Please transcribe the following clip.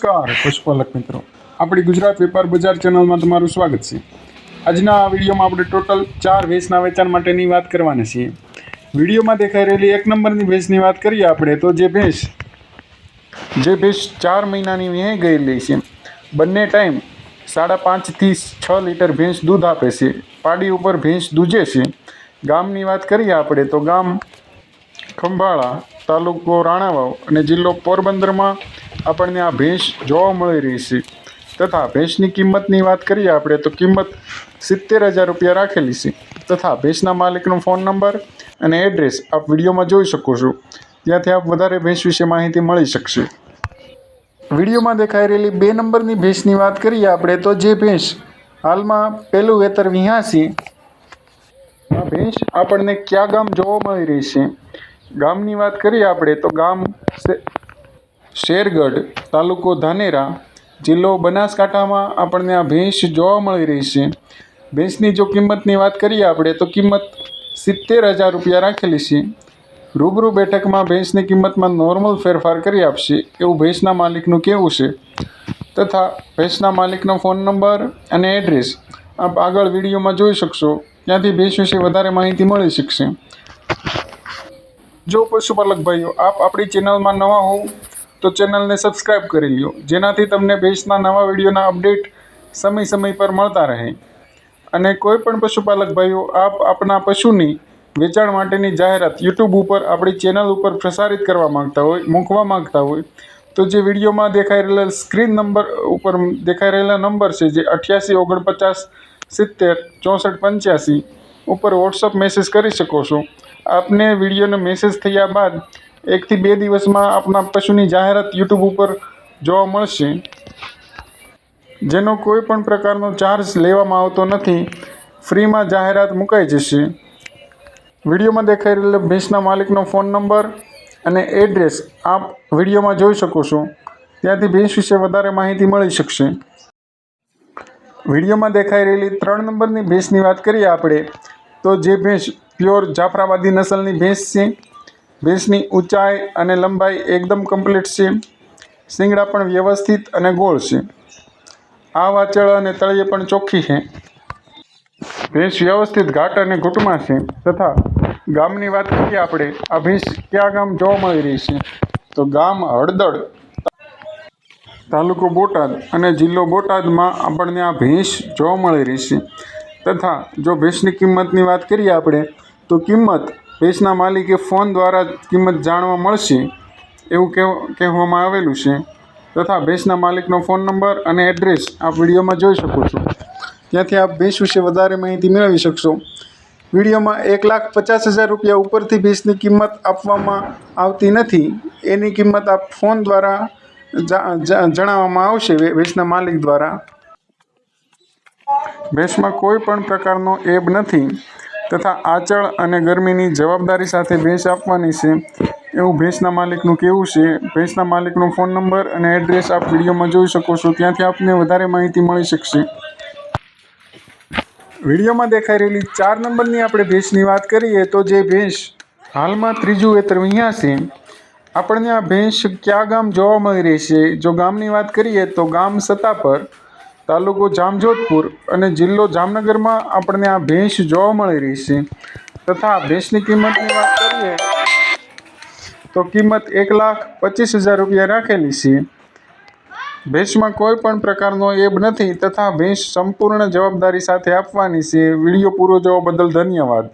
નમસ્કાર પશુપાલક મિત્રો, આપણી ગુજરાત વેપાર બજાર ચેનલમાં તમારું સ્વાગત છે। આજના આ વિડીયોમાં આપણે ટોટલ 4 ભેંસના વેચાણ માટેની વાત કરવાના છીએ। વિડીયોમાં દેખાઈ રહેલી 1 નંબરની ભેંસની વાત કરીએ આપણે તો જે ભેંસ 4 મહિનાની વહેંઈ ગયેલી છે। બંને ટાઈમ 5.5 થી 6 લીટર ભેંસ દૂધ આપે છે। પાડી ઉપર ભેંસ દૂજે છે। ગામની વાત કરીએ આપણે તો ગામ ખંભાળા, તાલુકો રાણાવાવ અને જિલ્લો પોરબંદરમાં આપણને આ ભેંસ જોવા મળી રહી છે। તથા ભેંસની કિંમતની વાત કરીએ આપણે તો કિંમત 70,000 રૂપિયા રાખેલી છે। તથા ભેંસના માલિકનો ફોન નંબર અને એડ્રેસ આપ વિડીયોમાં જોઈ શકો છો, ત્યાંથી આપ વધારે ભેંસ વિશે માહિતી મળી શકશે। વિડીયોમાં દેખાઈ રહેલી 2 નંબરની ભેંસની વાત કરીએ આપણે તો જે ભેંસ હાલમાં પહેલું વેતર વિહાસી, આ ભેંસ આપણને કયા ગામ જોવા મળી રહી છે? ગામની વાત કરીએ આપણે તો ગામ શેરગઢ, તાલુકો ધાનેરા, જિલ્લો બનાસકાંઠામાં આપણને આ ભેંસ જોવા મળી રહી છે। ભેંસની જો કિંમતની વાત કરીએ આપણે તો કિંમત 70,000 રૂપિયા રાખેલી છે। રૂબરૂ બેઠકમાં ભેંસની કિંમતમાં નોર્મલ ફેરફાર કરી આપશે એવું ભેંસના માલિકનું કહેવું છે। તથા ભેંસના માલિકનો ફોન નંબર અને એડ્રેસ આપ આગળ વિડીયોમાં જોઈ શકશો, ત્યાંથી ભેંસ વિશે વધારે માહિતી મળી શકશે। જો પશુપાલક ભાઈઓ આપ આપણી ચેનલમાં નવા હોવ તો ચેનલને સબસ્ક્રાઈબ કરી લ્યો, જેનાથી તમને ભેંસના નવા વિડીયોના અપડેટ સમય પર મળતા રહે। અને કોઈ પણ પશુપાલક ભાઈઓ આપ આપના પશુની વેચાણ માટેની જાહેરાત યુટ્યુબ ઉપર આપણી ચેનલ ઉપર પ્રસારિત કરવા માંગતા હોય, મૂકવા માંગતા હોય તો જે વિડીયોમાં દેખાઈ રહેલા સ્ક્રીન નંબર ઉપર દેખાઈ રહેલા નંબર છે જે 88 49 70 64 85 ઉપર વોટ્સઅપ મેસેજ કરી શકો છો। આપને વિડીયોનો મેસેજ થયા બાદ 1 થી 2 દિવસમાં આપના પશુની જાહેરાત યુટ્યુબ ઉપર જોવા મળશે, જેનો કોઈ પણ પ્રકારનો ચાર્જ લેવામાં આવતો નથી, ફ્રીમાં જાહેરાત મુકાઈ જશે। વિડીયોમાં દેખાઈ રહેલા ભેંસના માલિકનો ફોન નંબર અને એડ્રેસ આપ વિડીયોમાં જોઈ શકો છો, ત્યાંથી ભેંસ વિશે વધારે માહિતી મળી શકશે। વિડીયોમાં દેખાઈ રહેલી 3 નંબરની ભેંસની વાત કરીએ આપણે તો જે ભેંસ પ્યોર જાફરાબાદી નસલની ભેંસ છે। ભેંસની ઊંચાઈ અને લંબાઈ એકદમ કમ્પ્લીટ છે। શિંગડા પણ વ્યવસ્થિત અને ગોળ છે। આ વાચળ અને તળિયે પણ ચોખ્ખી છે। ભેંસ વ્યવસ્થિત ઘાટ અને ઘૂંટમાં છે। તથા ગામની વાત કરીએ આપણે આ ભેંસ કયા ગામ જોવા મળી રહી છે તો ગામ હળદળ, તાલુકો બોટાદ અને જિલ્લો બોટાદમાં આપણને આ ભેંસ જોવા મળી રહી છે। તથા જો ભેંસની કિંમતની વાત કરીએ આપણે તો કિંમત ભેંસના માલિકે ફોન દ્વારા કિંમત જાણવા મળશે એવું કહેવામાં આવેલું છે। તથા ભેંસના માલિકનો ફોન નંબર અને એડ્રેસ આપ વિડીયોમાં જોઈ શકો છો, ત્યાંથી આપ ભેંસ વિશે વધારે માહિતી મેળવી શકશો। વિડીયોમાં 1,50,000 રૂપિયા ઉપરથી ભેંસની કિંમત આપવામાં આવતી નથી, એની કિંમત આપ ફોન દ્વારા જણાવવામાં આવશે ભેંસના માલિક દ્વારા। ભેંસમાં કોઈ પણ પ્રકારનો એબ નથી તથા આંચળ અને ગરમીની જવાબદારી સાથે ભેંસ આપવાની છે એવું ભેંસના માલિકનું કહેવું છે। ભેંસના માલિકનો ફોન નંબર અને એડ્રેસ આપ વિડીયોમાં જોઈ શકો છો, ત્યાંથી આપને વધારે માહિતી મળી શકશે। વિડીયોમાં દેખાઈ રહેલી 4 નંબરની આપણે ભેંસની વાત કરીએ તો જે ભેંસ હાલમાં 3જું વેતર વિહાસી, આપણને આ ભેંસ કયા ગામ જોવા મળી રહી છે? જો ગામની વાત કરીએ તો ગામ સતાપર, તાલુકો જામજોધપુર અને જિલ્લો જામનગરમાં આપણને આ ભેંસ જોવા મળી રહી છે। તથા ભેંસની કિંમતની વાત કરીએ તો કિંમત 1,25,000 રૂપિયા રાખેલી છે। ભેંસમાં કોઈ પણ પ્રકારનો એબ નથી તથા ભેંસ સંપૂર્ણ જવાબદારી સાથે આપવાની છે। વિડીયો પૂરો જોવા બદલ ધન્યવાદ।